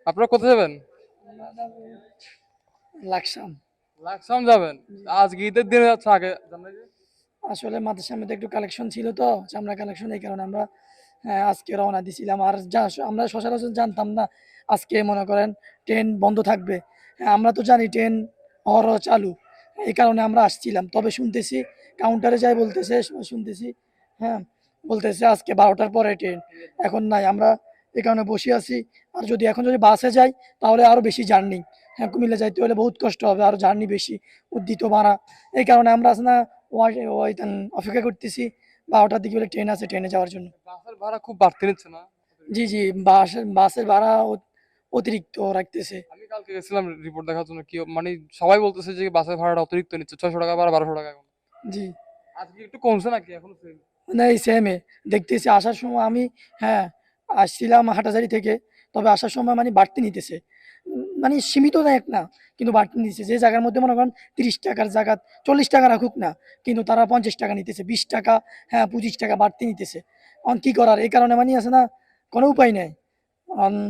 আপনারা কোথায় যাবেন? লাকসাম। লাকসাম যাবেন? আজকে ঈদের দিনে যাচ্ছে, আগে জানেন যে? আসলে মাদ্রাসার মধ্যে একটু কালেকশন ছিল তো, চামড়া কালেকশন, এই কারণে আমরা আজকে রওনা দিছিলাম। আর যা আমরা সচরাচর জানতাম না আজকে মনে করেন ট্রেন বন্ধ থাকবে। আমরা তো জানি ট্রেন অহরহ চালু, এই কারণে আমরা আসছিলাম। তবে শুনতেছি কাউন্টারে যাই বলতেছে, শুনতেছি হ্যাঁ বলতেছে আজকে 12টার পরে ট্রেন, এখন নাই। আমরা এই কারণে বসে আছি। আর যদি এখন যদি বাসে যাই তাহলে আরো বেশি জার্নি, কুমিল্লা যাইতে হলে বহুত কষ্ট হবে, আর জার্নি বেশি, উদ্দিত ভাড়া। এই কারণে আমরা আজ না অপেক্ষা করতেছি 12টার দিকে বলে ট্রেন আছে, ট্রেনে যাওয়ার জন্য। বাসের ভাড়া খুব বাড়তি নিচ্ছে না? জি জি, বাসের ভাড়া অতিরিক্ত রাখতেছে। আমি কালকে গেছিলাম রিপোর্ট দেখার জন্য, কি মানে সবাই বলতেছে যে বাসের ভাড়াটা অতিরিক্ত নিচ্ছে, 600 টাকা বা 1200 টাকা এখন। জি, আজকে একটু কমছে নাকি এখনো সেম? না এই সেমে দেখতেছি। আসার সময় আমি হ্যাঁ আসছিলাম হাটাজারি থেকে, তবে আসার সময় মানে বাড়তি নিতেছে। মানে সীমিত এক না, কিন্তু বাড়তি নিতেছে। যে জায়গার মধ্যে মনে করেন 30 টাকার জায়গা 40 টাকা রাখুক না, কিন্তু তারা 50 টাকা নিতেছে, 20 টাকা, 25 টাকা বাড়তি নিতেছে। কি করার, এই কারণে মানে আছে না, কোনো উপায় নেই,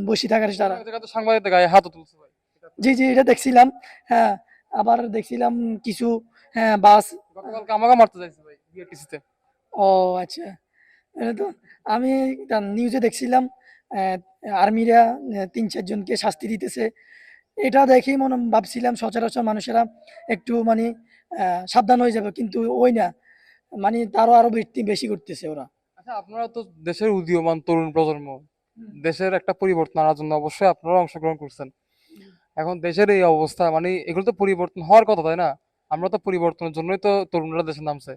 বসে থাকার কোনো তারা। এক জায়গায় তো সাংবাদিকদের গায়ে হাতও তুলছে ভাই, এটা তো। জি জি, এটা দেখছিলাম। হ্যাঁ, আবার দেখছিলাম কিছু বাস। গতকালকে আমাকে মারতে চাইছে ভাই বিআরটিসিতে। ও আচ্ছা, এটা তো আমি নিউজে দেখছিলাম। আহ, আর্মিরা 3-4 জনকে শাস্তি দিতেছে। এটা দেখেই মনে ভাবছিলাম সচরাচর মানুষেরা একটু মানে সাবধান হয়ে যাবে, কিন্তু ওই না, মানে তারও আরো বেশি বেশি করতেছে ওরা। আচ্ছা, আপনারা তো দেশের উদীয়মান তরুণ প্রজন্ম, দেশের একটা পরিবর্তন আনার জন্য অবশ্যই আপনারা অংশগ্রহণ করছেন। এখন দেশের এই অবস্থা, মানে এগুলো তো পরিবর্তন হওয়ার কথা, তাই না? আমরা তো পরিবর্তনের জন্যই তো তরুণরা দেশে নামছে,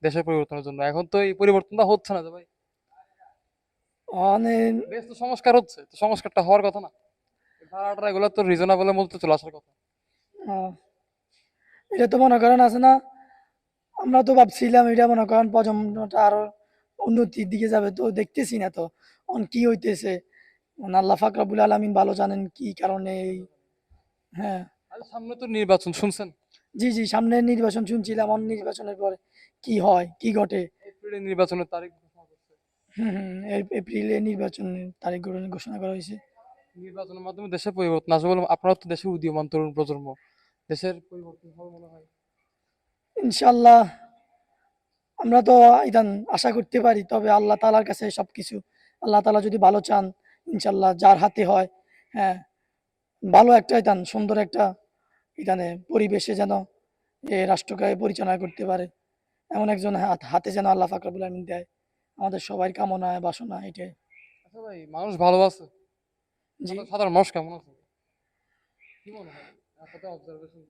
দেশের পরিবর্তনের জন্য। এখন তো এই পরিবর্তনটা হচ্ছে না যে ভাই। অনেক দেশ তো সংস্কার হচ্ছে, তো সংস্কারটা হওয়ার কথা না? এই ভাড়াটা এগুলো তো রিজনেবলের মধ্যে চলে আসার কথা। আহ, এটা তো মনে করেন আছে না, আমরা তো ভাবছিলাম এটা মনে করেন প্রজন্মটা আরো উন্নতির দিকে যাবে, তো দেখতেছি না তো কি হইতেছে। আল্লাহ পাক রব্বুল আলামিন ভালো জানেন কি কারণে হ্যাঁ। আর সামনে তো নির্বাচন, শুনছেন? জি জি, সামনে নির্বাচন শুনছিলাম, নির্বাচনের পরে কি হয় কি ঘটে। এপ্রিলে নির্বাচনের তারিখ ঘোষণা করছে। এপ্রিলে নির্বাচনের তারিখ ঘোষণা করা হয়েছে। নির্বাচনের মাধ্যমে দেশের পরিবর্তন আসবে বলে আপনারা তো দেশের উদীয়মান তরুণ প্রজন্ম, দেশের পরিবর্তন হবে মনে হয়। ইনশাল্লাহ আমরা তো ইদান আশা করতে পারি, তবে আল্লাহ তাআলার কাছে সবকিছু। আল্লাহ তাআলা যদি ভালো চান, ইনশাল্লাহ যার হাতে হয়, হ্যাঁ, ভালো একটা ইদান সুন্দর একটা ইদানে পরিবেশে যেন রাষ্ট্রকে পরিচালনা করতে পারে, এমন একজন হাতে যেন আল্লাহ পাক রব্বুল আলামিন দেয়। আমাদের সবার কামনা বাসনা এটাই। আচ্ছা ভাই, মানুষ ভালো আছে? জি, সাধারণ মানুষ কেমন আছে কি মনে হয় আপনাদের অবজারভেশন?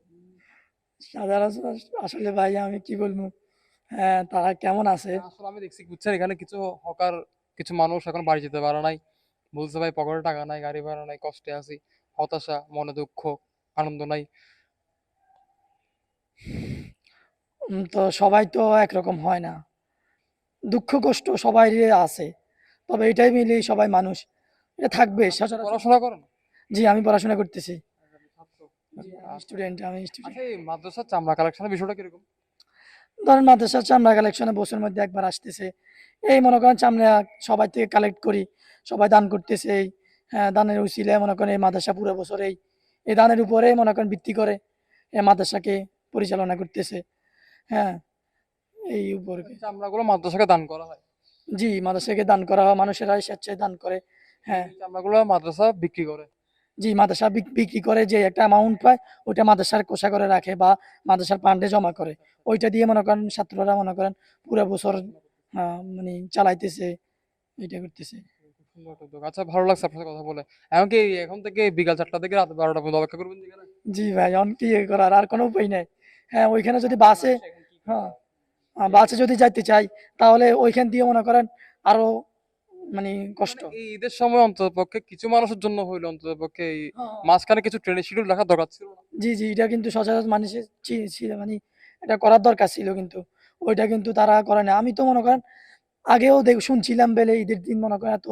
সাধারণ আসলে ভাই আমি কি বলবো, তারা কেমন আছে। আসলে আমি দেখছি, বুঝছেন, এখানে কিছু হকার, কিছু মানুষ এখন বাড়ি যেতে পারে নাই, বলছে ভাই পকেটে টাকা নাই, গাড়ি ভাড়া নাই, কষ্টে আছি, হতাশা, মনে দুঃখ, আনন্দ নাই। তো সবাই তো একরকম হয় না, দুঃখ কষ্ট সবাই আছে, তবে এটাই মিলিয়ে সবাই মানুষ, এটা থাকবে আপনি কি সচরাচর। পড়াশোনা করেন? জি, আমি পড়াশোনা করতেছি। ছাত্র? জি, আমি আচ্ছা। স্টুডেন্ট, আমি স্টুডেন্ট। আচ্ছা, এই মাদ্রাসার চামড়া কালেকশনের বিষয়টা কিরকম? ধরেন মাদ্রাসার চামড়া কালেকশনে বছরের মধ্যে একবার আসতেছে। এই মনে করেন চামড়া সবাই থেকে কালেক্ট করি, সবাই দান করতেছে। এই দানের উছিলায় মনে করেন এই মাদ্রাসা পুরো বছর এই দানের উপরে মনে করেন ভিত্তি করে এই মাদ্রাসাকে পরিচালনা করতেছে। হ্যাঁ, এই উপরে। চামড়াগুলো মাদ্রাসাকে দান করা হয়? জি, মাদ্রাসাকে দান করা হয়, মানুষেরা স্বেচ্ছায় দান করে। হ্যাঁ, এই চামড়াগুলো মাদ্রাসা বিক্রি করে? জি, মাদ্রাসা বিক্রি করে যে একটা অ্যামাউন্ট পায়, ওইটা মাদ্রাসার কোষাগারে রাখে বা মাদ্রাসার ফান্ডে জমা করে। ওইটা দিয়ে মনে করেন ছাত্ররা মনে করেন পুরো বছর পড়াশোনা করতেছে। মানে চালাইতেছে, এটা করতেছে। খুব সুন্দর একটা উদ্যোগ। আচ্ছা, ভালো লাগছে আপনার সাথে কথা বলে। এমনকি এখন থেকে বিকাল 4টা থেকে রাত 12টা পর্যন্ত অপেক্ষা করবেন যেখানে? জি ভাই, অন কি করার, আর কোনো উপায় নাই। ওইখানে যদি বাসে, হ্যাঁ, বাসে যদি যাইতে চাই তাহলে ওইখান দিয়ে মনে করেন আরো মানে কষ্ট। মানে এই ঈদের সময় অন্তত পক্ষে কিছু মানুষের জন্য হইলো, অন্তত পক্ষে এই মাঝখানে কিছু ট্রেনের শিডিউল রাখার দরকার ছিল না? জি জি, এটা কিন্তু সচরাচর মানুষের ছিল মানে এটা করার দরকার ছিল, কিন্তু ওইটা কিন্তু তারা করে না। আমি তো মনে করেন আগেও শুনছিলাম বেলে ঈদের দিন মনে করেন এত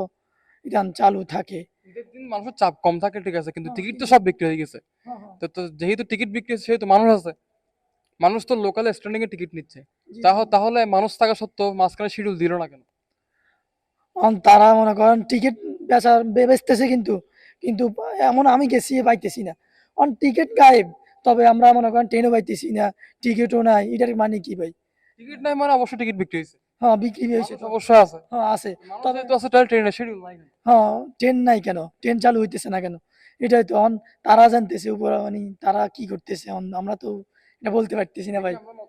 গান চালু থাকে। ঈদের দিন মানুষের চাপ কম থাকে, ঠিক আছে, কিন্তু টিকিট তো কিন্তু সব বিক্রি হয়ে গেছে। হ্যাঁ, হ্যাঁ, তো তো যেহেতু টিকিট বিক্রি হচ্ছে, সেহেতু মানুষ আছে, মানুষ তো লোকাল স্ট্যান্ডিং এ টিকিট নিচ্ছে। জি জি, তাহলে মানুষ থাকা সত্ত্বেও মাঝখানে শিডিউল দিল না কেন? তারা মনে করেন টিকিট বেচতেছে, কিন্তু কিন্তু এমন আমি গেছি পাইতেছি না, অন টিকিট গায়েব, তবে আমরা মনে করেন ট্রেনও পাইতেছি না, টিকিটও নাই, এটার মানে কি ভাই? টিকিট নাই মানে অবশ্যই টিকিট বিক্রি হয়েছে, হ্যাঁ বিক্রি হয়েছে মানুষ তো। অবশ্যই আছে, হ্যাঁ আছে। মানুষ তবে যেহেতু আছে তাহলে ট্রেনের শিডিউল নাই কেন? হ্যাঁ ট্রেন নাই কেন, ট্রেন চালু হইতেছে না কেন? এটাই তো তারা জানতেছে উপর, মানে তারা কি করতেছে আমরা তো এটা বলতে পারতেছি না দেখি ভাই। আমরা